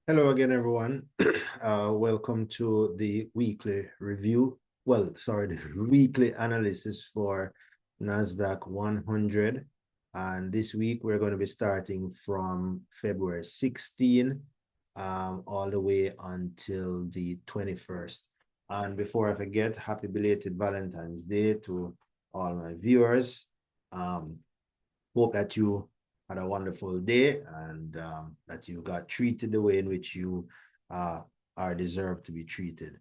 Hello again, everyone. Welcome to the weekly review. Well, sorry, the weekly analysis for NASDAQ 100. And this week, we're going to be starting from February 16 all the way until the 21st. And before I forget, happy belated Valentine's Day to all my viewers. Hope that you had a wonderful day and that you got treated the way in which you are deserved to be treated.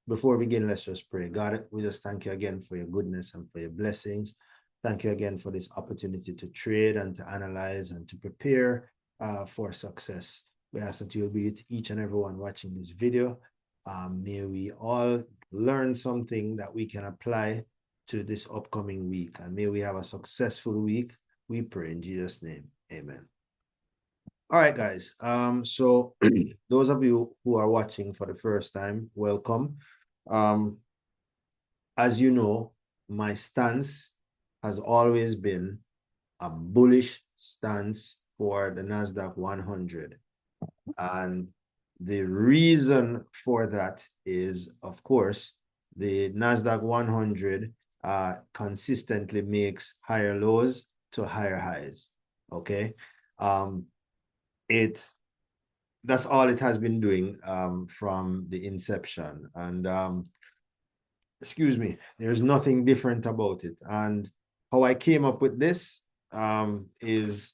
Before we begin, let's just pray. God, we just thank you again for your goodness and for your blessings. Thank you again for this opportunity to trade and to analyze and to prepare for success. We ask that you'll be with each and everyone watching this video. May we all learn something that we can apply to this upcoming week, and may we have a successful week. We pray in Jesus' name. Amen. All right, guys. So those of you who are watching for the first time, welcome. As you know, my stance has always been a bullish stance for the NASDAQ 100. And the reason for that is, of course, the NASDAQ 100 consistently makes higher lows to higher highs. Okay. That's all it has been doing from the inception. And excuse me, there's nothing different about it. And how I came up with this is,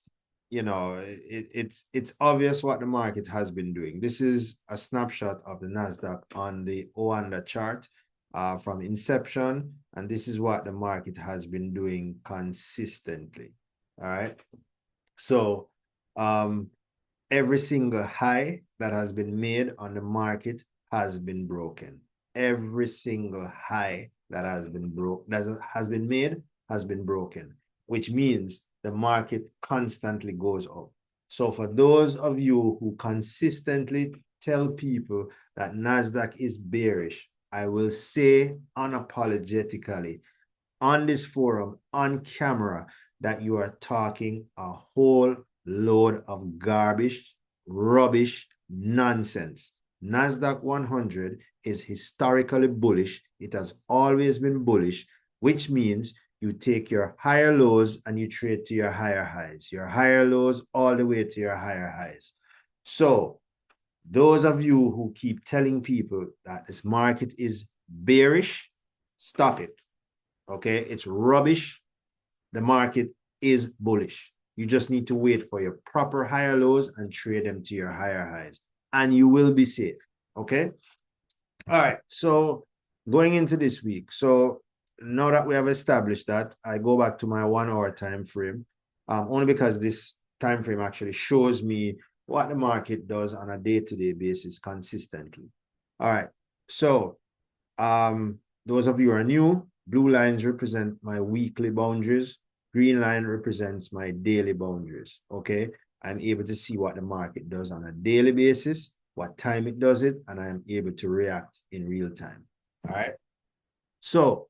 you know, it's obvious what the market has been doing. This is a snapshot of the NASDAQ on the 0 chart from inception, and this is what the market has been doing consistently. All right. So every single high that has been made on the market has been broken. Every single high that has been made has been broken, which means the market constantly goes up. So for those of you who consistently tell people that NASDAQ is bearish, I will say unapologetically on this forum, on camera, that you are talking a whole load of garbage, rubbish, nonsense. NASDAQ 100 is historically bullish. It has always been bullish, which means you take your higher lows and you trade to your higher highs, your higher lows all the way to your higher highs. So those of you who keep telling people that this market is bearish, stop it. Okay, it's rubbish. The market is bullish. You just need to wait for your proper higher lows and trade them to your higher highs, and you will be safe. Okay. All right. So going into this week. So now that we have established that, I go back to my 1 hour time frame, only because this time frame actually shows me what the market does on a day-to-day basis consistently. All right. So those of you who are new, blue lines represent my weekly boundaries. Green line represents my daily boundaries. Okay. I'm able to see what the market does on a daily basis, what time it does it, and I am able to react in real time. All right. So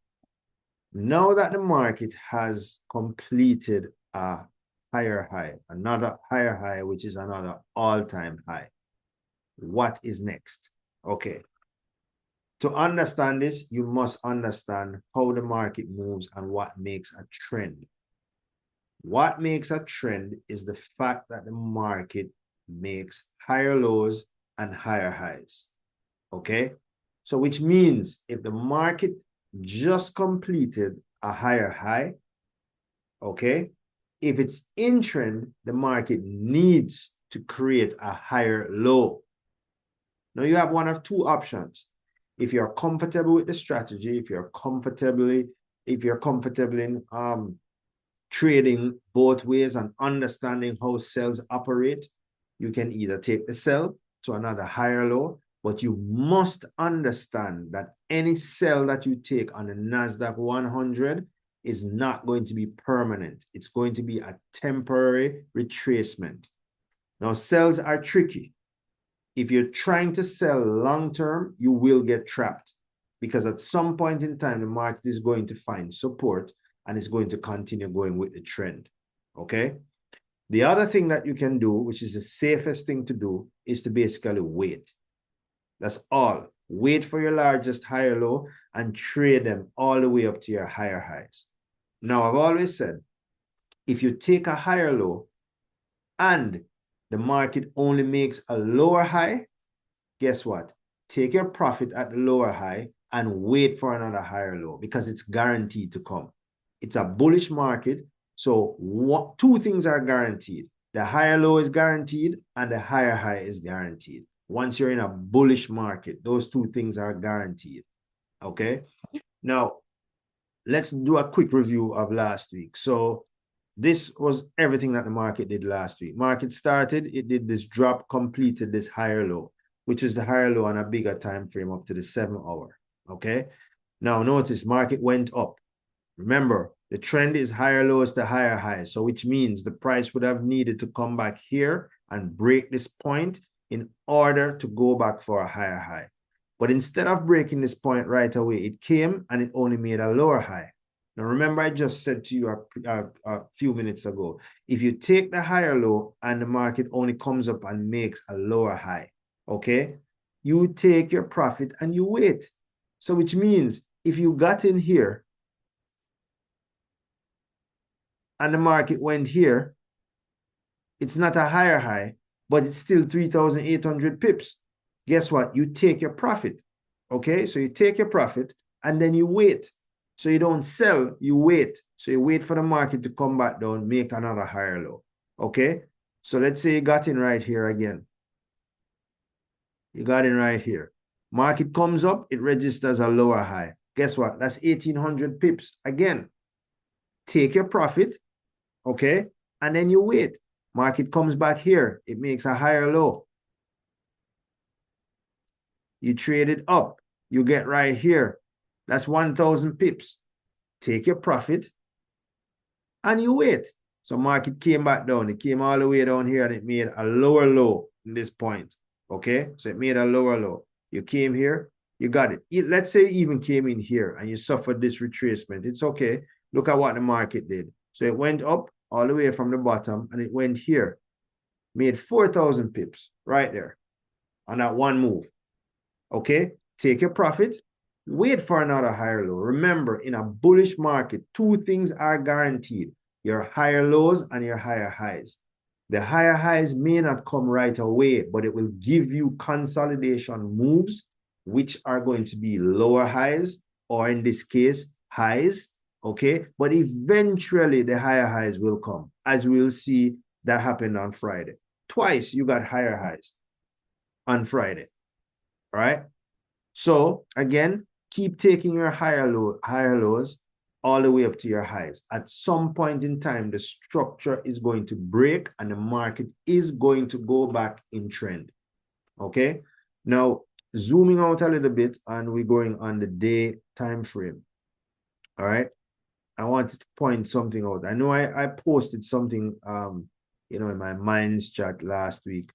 now that the market has completed a higher high, another higher high, which is another all-time high, what is next? Okay. To understand this, you must understand how the market moves and what makes a trend. What makes a trend is the fact that the market makes higher lows and higher highs. Okay? So which means if the market just completed a higher high, okay, if it's in trend, the market needs to create a higher low. Now you have one of two options. If you're comfortable with the strategy, if you're comfortable in trading both ways and understanding how cells operate, you can either take the sell to another higher low, but you must understand that any sell that you take on the NASDAQ 100 is not going to be permanent. It's going to be a temporary retracement. Now, sells are tricky. If you're trying to sell long-term, you will get trapped because at some point in time, the market is going to find support and it's going to continue going with the trend. Okay. The other thing that you can do, which is the safest thing to do, is to basically wait. That's all. Wait for your largest higher low and trade them all the way up to your higher highs. Now, I've always said, if you take a higher low and the market only makes a lower high, guess what? Take your profit at the lower high and wait for another higher low because it's guaranteed to come. It's a bullish market. So two things are guaranteed. The higher low is guaranteed and the higher high is guaranteed. Once you're in a bullish market, those two things are guaranteed. Okay. Now, let's do a quick review of last week. So this was everything that the market did last week. Market started, it did this drop, completed this higher low, which is the higher low on a bigger time frame up to the 7-hour. Okay. Now notice market went up. Remember, the trend is higher lows to higher highs. So which means the price would have needed to come back here and break this point in order to go back for a higher high. But instead of breaking this point right away, it came and it only made a lower high. Now, remember, I just said to you a few minutes ago, if you take the higher low and the market only comes up and makes a lower high, okay, you take your profit and you wait. So which means if you got in here and the market went here, it's not a higher high, but it's still 3,800 pips. Guess what? You take your profit. Okay, so you take your profit and then you wait. So you don't sell, you wait. So you wait for the market to come back down, make another higher low. Okay, so let's say you got in right here again. You got in right here. Market comes up, it registers a lower high. Guess what? That's 1,800 pips. Again, take your profit, okay, and then you wait. Market comes back here, it makes a higher low. You trade it up, you get right here. That's 1,000 pips. Take your profit and you wait. So market came back down. It came all the way down here and it made a lower low in this point. Okay, so it made a lower low. You came here, you got it. Let's say you even came in here and you suffered this retracement. It's okay. Look at what the market did. So it went up all the way from the bottom and it went here. Made 4,000 pips right there on that one move. Okay, take your profit, wait for another higher low. Remember, in a bullish market, two things are guaranteed: your higher lows and your higher highs. The higher highs may not come right away, but it will give you consolidation moves, which are going to be lower highs, or in this case, highs. Okay, but eventually the higher highs will come, as we'll see that happened on Friday. Twice you got higher highs on Friday. All right. So again, keep taking your higher lows all the way up to your highs. At some point in time, the structure is going to break and the market is going to go back in trend. Okay. Now, zooming out a little bit and we're going on the day time frame. All right. I wanted to point something out. I know I posted something in my Minds chat last week.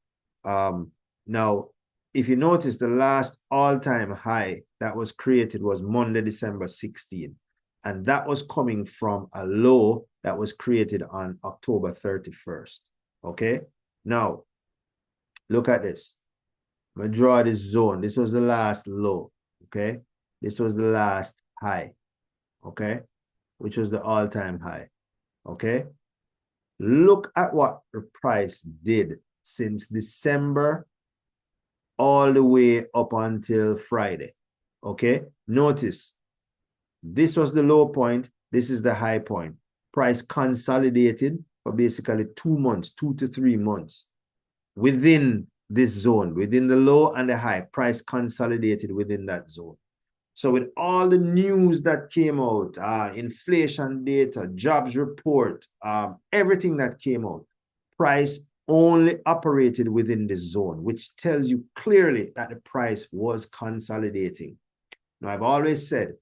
Now, if you notice, the last all-time high that was created was Monday, December 16. And that was coming from a low that was created on October 31st. Okay? Now, look at this. I'm going to draw this zone. This was the last low. Okay? This was the last high. Okay? Which was the all-time high. Okay? Look at what the price did since December all the way up until Friday. Okay, notice this was the low point, this is the high point. Price consolidated for basically 2 months, 2 to 3 months within this zone, within the low and the high. Price consolidated within that zone. So with all the news that came out, inflation data, jobs report, everything that came out, price only operated within this zone, which tells you clearly that the price was consolidating. Now, I've always said,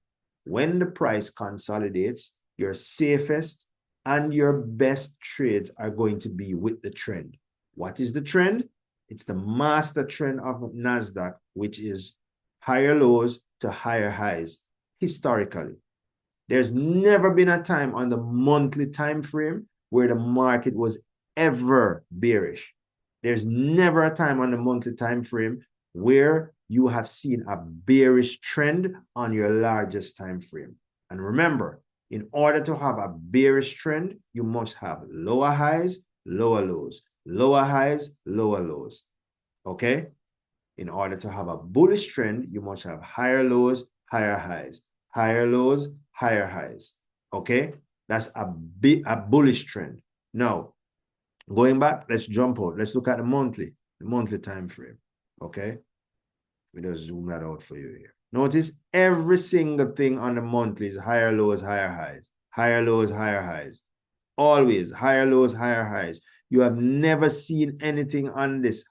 when the price consolidates, your safest and your best trades are going to be with the trend. What is the trend? It's the master trend of NASDAQ, which is higher lows to higher highs historically. There's never been a time on the monthly time frame where the market was ever bearish. There's never a time on the monthly time frame where you have seen a bearish trend on your largest time frame. And remember, in order to have a bearish trend, you must have lower highs, lower lows, lower highs, lower lows. Okay? In order to have a bullish trend, you must have higher lows, higher highs, higher lows, higher highs. Okay? That's a bullish trend. Now, going back, let's jump out. Let's look at the monthly time frame. Okay? We just zoom that out for you here. Notice every single thing on the monthly is higher lows, higher highs, higher lows, higher highs. Always higher lows, higher highs. You have never seen anything on this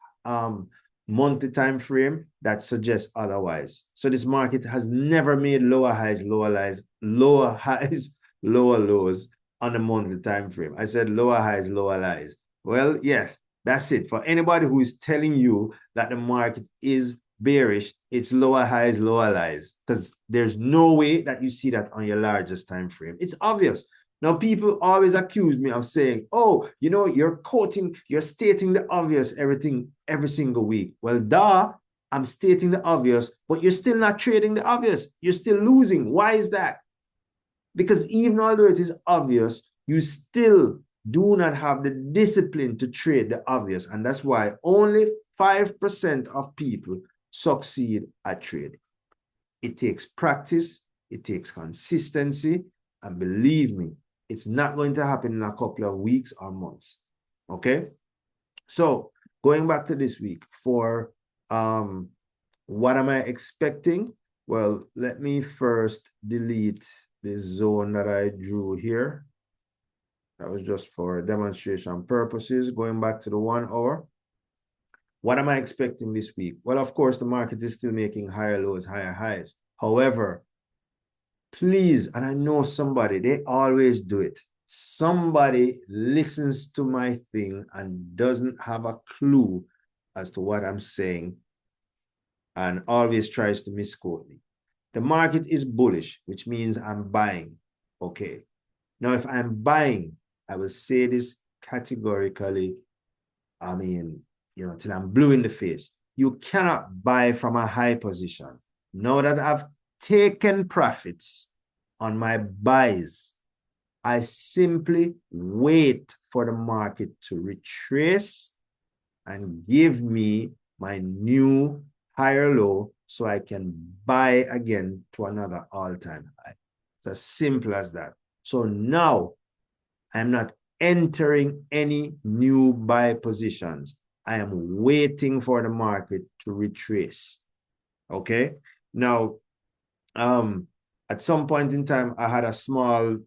monthly time frame that suggests otherwise. So this market has never made lower highs, lower highs, lower highs, lower lows on the monthly time frame. I said lower highs, lower highs. Well, yeah, that's it. For anybody who is telling you that the market is bearish, it's lower highs, lower highs, because there's no way that you see that on your largest time frame. It's obvious. Now, people always accuse me of saying, oh, you know, you're stating the obvious every single week. Well, duh, I'm stating the obvious, but you're still not trading the obvious. You're still losing. Why is that? Because even although it is obvious, you still do not have the discipline to trade the obvious. And that's why only 5% of people succeed at trading. It takes practice, it takes consistency, and believe me, it's not going to happen in a couple of weeks or months. Okay? So going back to this week for what am I expecting? Well, let me first delete this zone that I drew here. That was just for demonstration purposes. Going back to the 1 hour. What am I expecting this week? Well, of course, the market is still making higher lows, higher highs. However, please, and I know somebody, they always do it. Somebody listens to my thing and doesn't have a clue as to what I'm saying and always tries to misquote me. The market is bullish, which means I'm buying. Okay. Now, if I'm buying, I will say this categorically, I mean, you know, till I'm blue in the face. You cannot buy from a high position. Now that I've taken profits on my buys, I simply wait for the market to retrace and give me my new higher low so I can buy again to another all-time high. It's as simple as that. So now I'm not entering any new buy positions. I am waiting for the market to retrace. Okay. Now, at some point in time, I had a small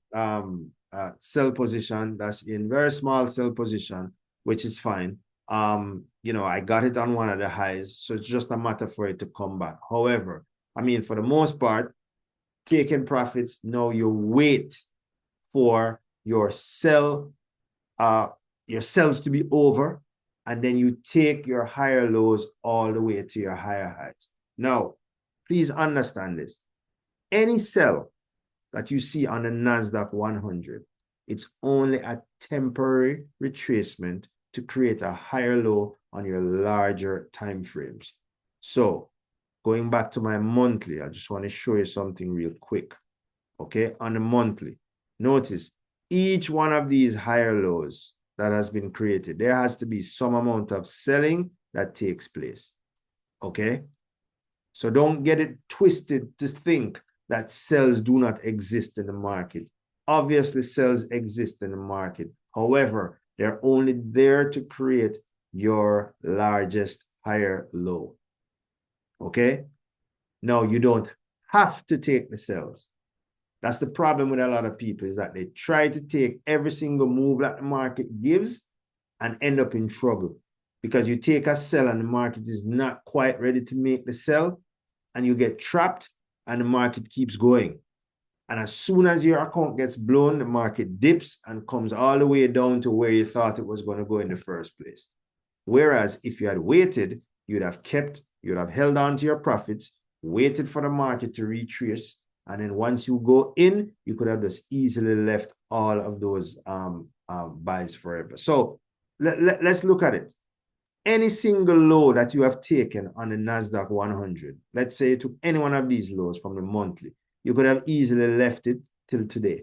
sell position that's in very small sell position, which is fine. You know, I got it on one of the highs, so it's just a matter for it to come back. However, I mean, for the most part, taking profits, now you wait for your sells to be over, and then you take your higher lows all the way to your higher highs. Now, please understand this. Any sell that you see on the NASDAQ 100, it's only a temporary retracement to create a higher low on your larger time frames. So going back to my monthly, I just want to show you something real quick. Okay, on the monthly, notice each one of these higher lows that has been created, there has to be some amount of selling that takes place. Okay, so don't get it twisted to think that sells do not exist in the market. Obviously, sells exist in the market. However, they're only there to create your largest higher low. Okay? Now, you don't have to take the sells. That's the problem with a lot of people, is that they try to take every single move that the market gives and end up in trouble. Because you take a sell and the market is not quite ready to make the sell, and you get trapped and the market keeps going. And as soon as your account gets blown, the market dips and comes all the way down to where you thought it was going to go in the first place. Whereas if you had waited, you'd have held on to your profits, waited for the market to retrace, and then once you go in, you could have just easily left all of those buys forever. So let's look at it. Any single low that you have taken on the NASDAQ 100, let's say you took any one of these lows from the monthly, you could have easily left it till today.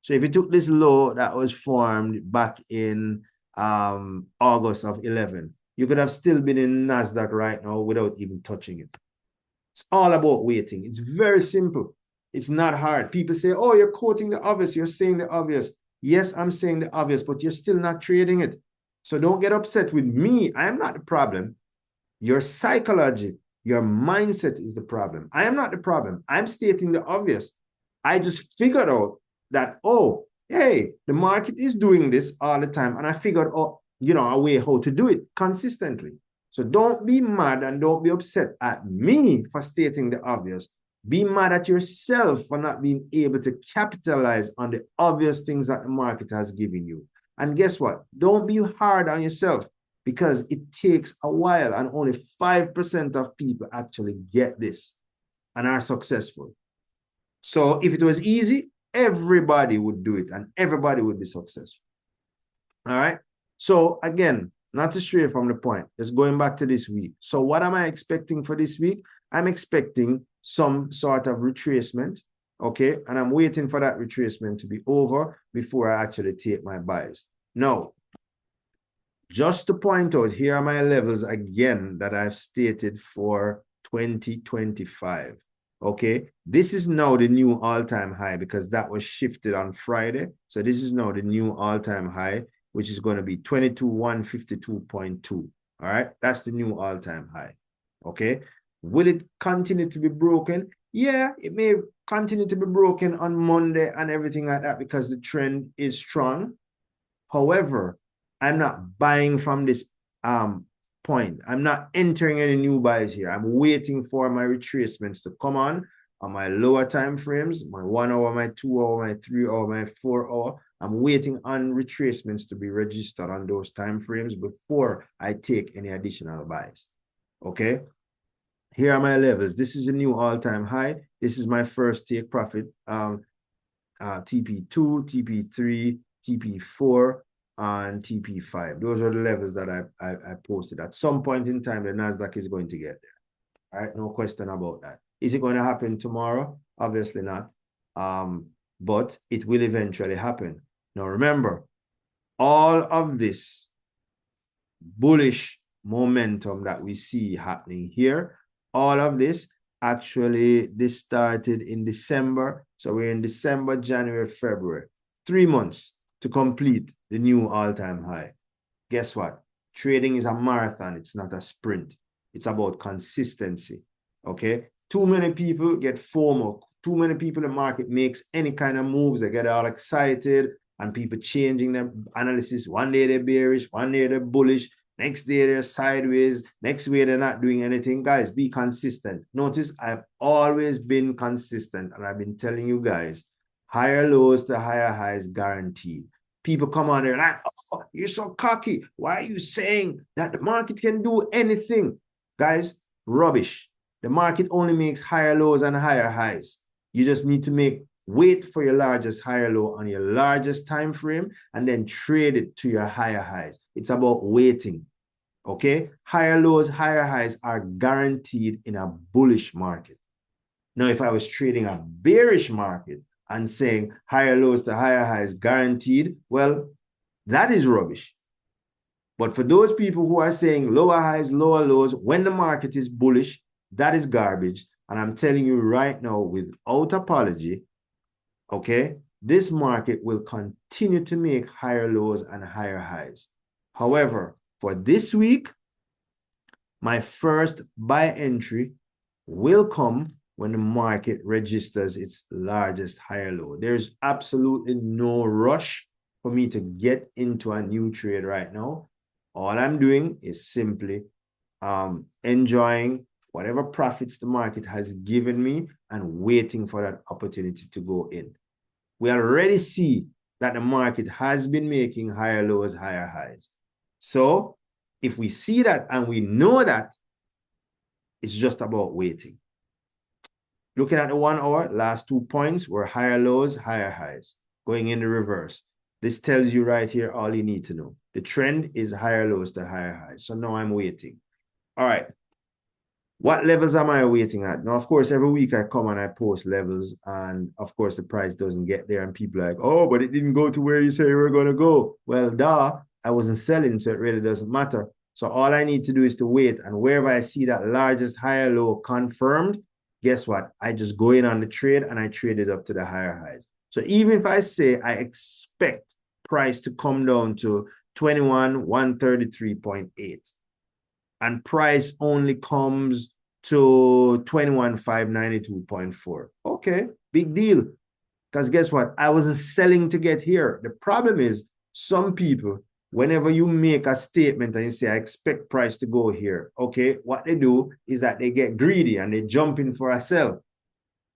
So if you took this low that was formed back in August of 11, you could have still been in NASDAQ right now without even touching it. It's all about waiting. It's very simple. It's not hard. People say, oh, you're quoting the obvious. You're saying the obvious. Yes, I'm saying the obvious, but you're still not trading it. So don't get upset with me. I am not the problem. Your psychology, your mindset is the problem. I am not the problem. I'm stating the obvious. I just figured out that, oh, hey, the market is doing this all the time. And I figured out, a way how to do it consistently. So don't be mad and don't be upset at me for stating the obvious. Be mad at yourself for not being able to capitalize on the obvious things that the market has given you. And guess what? Don't be hard on yourself because it takes a while and only 5% of people actually get this and are successful. So if it was easy, everybody would do it and everybody would be successful. All right. So again, not to stray from the point, just going back to this week. So what am I expecting for this week? I'm expecting some sort of retracement, okay? And I'm waiting for that retracement to be over before I actually take my buys. Now, just to point out, here are my levels again that I've stated for 2025, okay? This is now the new all-time high because that was shifted on Friday. So this is now the new all-time high, which is going to be 22,152.2. All right, that's the new all-time high. Okay, will it continue to be broken? Yeah, it may continue to be broken on Monday and everything like that because the trend is strong. However, I'm not buying from this point. I'm not entering any new buys here. I'm waiting for my retracements to come on my lower time frames, my 1 hour, my 2 hour, my 3 hour, my 4 hour. I'm waiting on retracements to be registered on those time frames before I take any additional buys. Okay. Here are my levels. This is a new all-time high. This is my first take profit. TP2, TP3, TP4, and TP5. Those are the levels that I posted. At some point in time, the NASDAQ is going to get there. All right, no question about that. Is it going to happen tomorrow? Obviously not. But it will eventually happen. Now remember, all of this bullish momentum that we see happening here, all of this actually, this started in December. So we're in December, January, February. 3 months to complete the new all-time high. Guess what? Trading is a marathon. It's not a sprint. It's about consistency. Okay? Too many people get FOMO. Too many people in the market makes any kind of moves. They get all excited and people changing their analysis. One day they're bearish, one day they're bullish, next day they're sideways, next way they're not doing anything. Guys, be consistent. Notice I've always been consistent and I've been telling you guys, higher lows to higher highs guaranteed. People come on there like, oh, you're so cocky. Why are you saying that the market can do anything? Guys, rubbish. The market only makes higher lows and higher highs. You just need to wait for your largest higher low on your largest time frame and then trade it to your higher highs. It's about waiting. Okay? Higher lows, higher highs are guaranteed in a bullish market. Now, if I was trading a bearish market and saying higher lows to higher highs guaranteed, well, that is rubbish. But for those people who are saying lower highs, lower lows, when the market is bullish, that is garbage. And I'm telling you right now, without apology, okay, this market will continue to make higher lows and higher highs. However, for this week, my first buy entry will come when the market registers its largest higher low. There's absolutely no rush for me to get into a new trade right now. All I'm doing is simply enjoying whatever profits the market has given me and waiting for that opportunity to go in. We already see that the market has been making higher lows, higher highs. So if we see that and we know that, it's just about waiting. Looking at the 1 hour, last 2 points were higher lows, higher highs, going in the reverse. This tells you right here all you need to know. The trend is higher lows to higher highs. So now I'm waiting. All right. What levels am I waiting at? Now, of course, every week I come and I post levels, and of course, the price doesn't get there, and people are like, oh, but it didn't go to where you say you were going to go. Well, I wasn't selling, so it really doesn't matter. So all I need to do is to wait, and wherever I see that largest higher low confirmed, guess what? I just go in on the trade and I trade it up to the higher highs. So even if I say I expect price to come down to 21,133.8, and price only comes to 21,592.4. Okay, big deal. Because guess what? I wasn't selling to get here. The problem is some people, whenever you make a statement and you say, I expect price to go here, okay, what they do is that they get greedy and they jump in for a sell.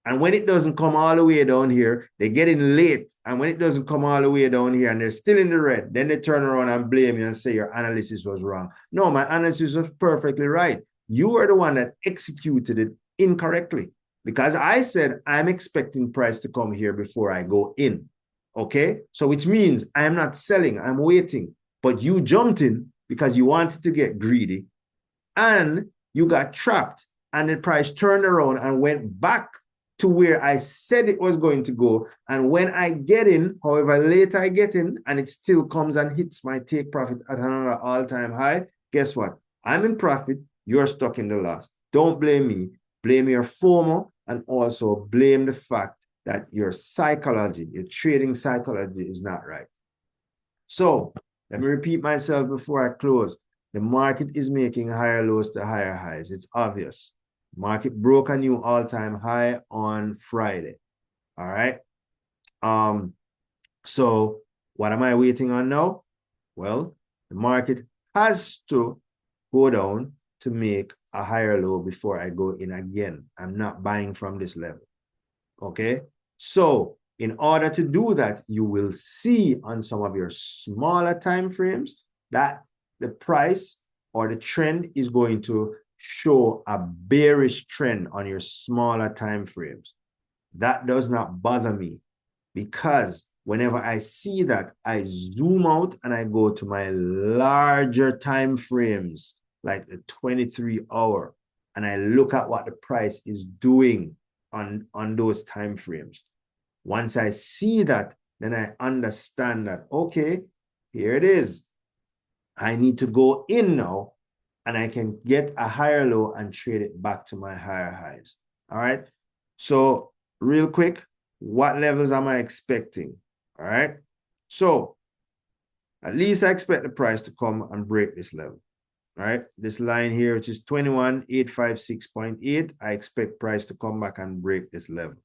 And when it doesn't come all the way down here, they get in late. And when it doesn't come all the way down here and they're still in the red, then they turn around and blame you and say your analysis was wrong. No, my analysis was perfectly right. You were the one that executed it incorrectly, because I said I'm expecting price to come here before I go in. Okay, so which means I'm not selling, I'm waiting. But you jumped in because you wanted to get greedy and you got trapped, and the price turned around and went back to where I said it was going to go. And when I get in, however late I get in, and it still comes and hits my take profit at another all-time high, guess what? I'm in profit, you're stuck in the loss. Don't blame me. Blame your FOMO, and also blame the fact that your psychology, your trading psychology is not right. So let me repeat myself before I close. The market is making higher lows to higher highs. It's obvious. Market broke a new all-time high on Friday. All right. So what am I waiting on now? Well, the market has to go down to make a higher low before I go in again. I'm not buying from this level. Okay. So in order to do that, you will see on some of your smaller time frames that the price or the trend is going to show a bearish trend on your smaller time frames. That does not bother me, because whenever I see that, I zoom out and I go to my larger time frames, like the 23-hour, and I look at what the price is doing on those time frames. Once I see that, then I understand that, okay, here it is. I need to go in now, and I can get a higher low and trade it back to my higher highs. All right. So real quick, what levels am I expecting? All right. So at least I expect the price to come and break this level. All right. This line here, which is 21,856.8, I expect price to come back and break this level.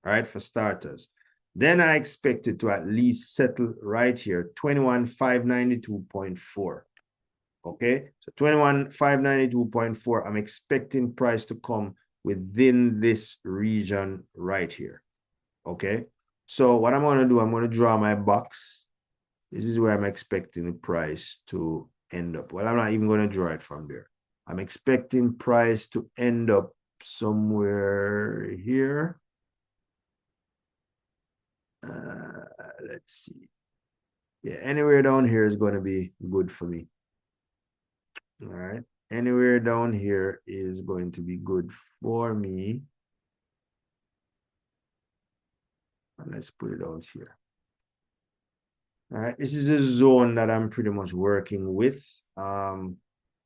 All right, for starters. Then I expect it to at least settle right here, 21,592.4. Okay, so 21,592.4, I'm expecting price to come within this region right here. Okay, so what I'm going to do, I'm going to draw my box. This is where I'm expecting the price to end up. Well, I'm not even going to draw it from there. I'm expecting price to end up somewhere here. Let's see. Yeah, anywhere down here is going to be good for me. All right. Anywhere down here is going to be good for me. And let's put it out here. All right. This is a zone that I'm pretty much working with.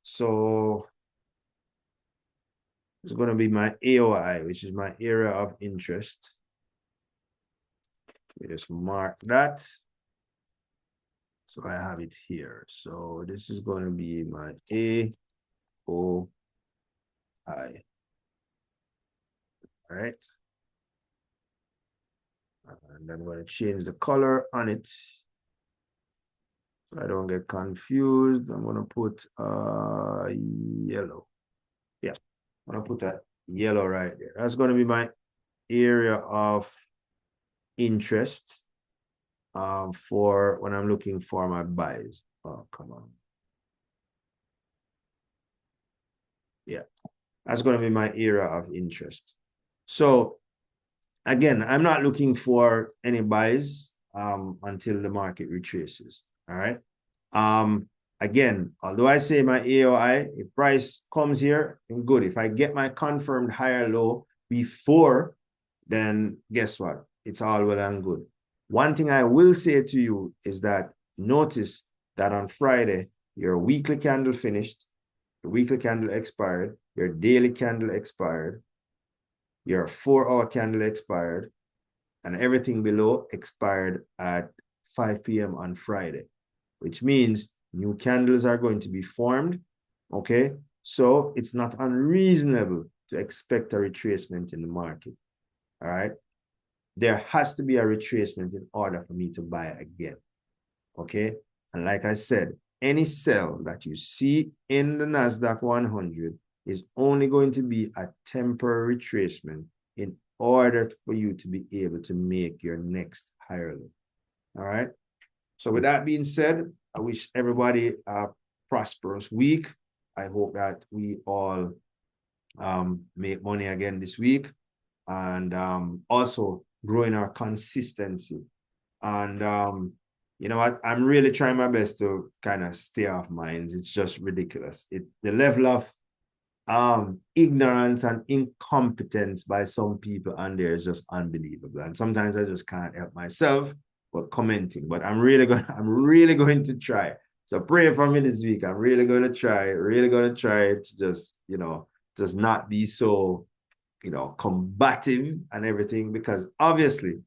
So it's going to be my AOI, which is my area of interest. Let me just mark that. So I have it here. So this is going to be my AOI. All right. And I'm going to change the color on it, so I don't get confused. I'm going to put yellow. Yeah, I'm going to put that yellow right there. That's going to be my area of interest for when I'm looking for my buys. Oh, come on. Yeah, that's going to be my area of interest. So again, I'm not looking for any buys until the market retraces. All right. Again, although I say my AOI, if price comes here, then good. If I get my confirmed higher low before, then guess what? It's all well and good. One thing I will say to you is that notice that on Friday, your weekly candle finished, your weekly candle expired, your daily candle expired, your 4-hour candle expired, and everything below expired at 5 p.m. on Friday, which means new candles are going to be formed. Okay. So it's not unreasonable to expect a retracement in the market. All right. There has to be a retracement in order for me to buy again. Okay. And like I said, any sell that you see in the NASDAQ 100 is only going to be a temporary retracement in order for you to be able to make your next higher low. All right. So with that being said, I wish everybody a prosperous week. I hope that we all make money again this week, and also growing our consistency. And you know what? I'm really trying my best to kind of stay off minds. It's just ridiculous. The level of ignorance and incompetence by some people on there is just unbelievable. And sometimes I just can't help myself but commenting. But I'm really going to try. So pray for me this week. I'm really going to try to just, just not be so, combative and everything, because obviously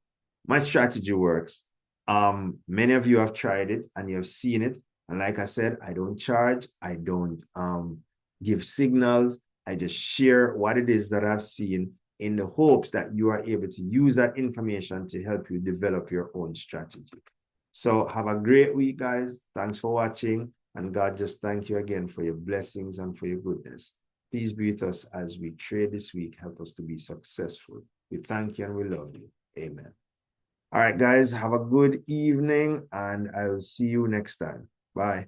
my strategy works. Many of you have tried it and you have seen it. And like I said, I don't charge. I don't give signals. I just share what it is that I've seen in the hopes that you are able to use that information to help you develop your own strategy. So have a great week, guys. Thanks for watching. And God, just thank you again for your blessings and for your goodness. Please be with us as we trade this week. Help us to be successful. We thank you and we love you. Amen. All right, guys, have a good evening, and I will see you next time. Bye.